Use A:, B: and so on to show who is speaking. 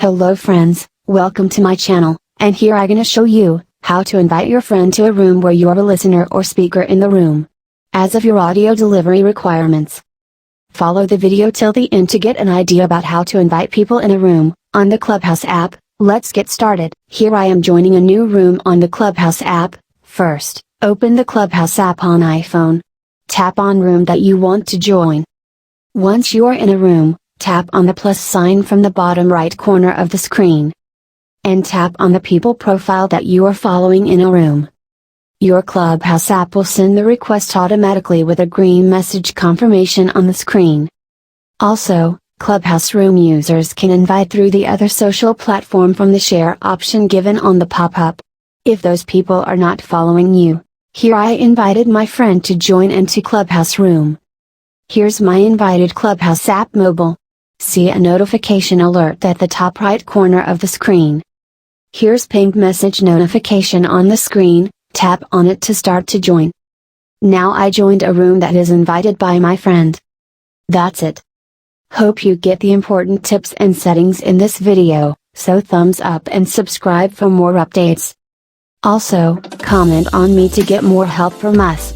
A: Hello friends, welcome to my channel, and here I'm gonna show you how to invite your friend to a room where you're a listener or speaker in the room. As of your audio delivery requirements. Follow the video till the end to get an idea about how to invite people in a room, on the Clubhouse app. Let's get started. Here I am joining a new room on the Clubhouse app. First, open the Clubhouse app on iPhone. Tap on room that you want to join. Once you are in a room, tap on the plus sign from the bottom right corner of the screen. And tap on the people profile that you are following in a room. Your Clubhouse app will send the request automatically with a green message confirmation on the screen. Also, Clubhouse Room users can invite through the other social platform from the share option given on the pop-up. If those people are not following you, here I invited my friend to join into Clubhouse Room. Here's my invited Clubhouse app mobile. See a notification alert at the top right corner of the screen. Here's pinged message notification on the screen, tap on it to start to join. Now I joined a room that is invited by my friend. That's it. Hope you get the important tips and settings in this video, so thumbs up and subscribe for more updates. Also, comment on me to get more help from us.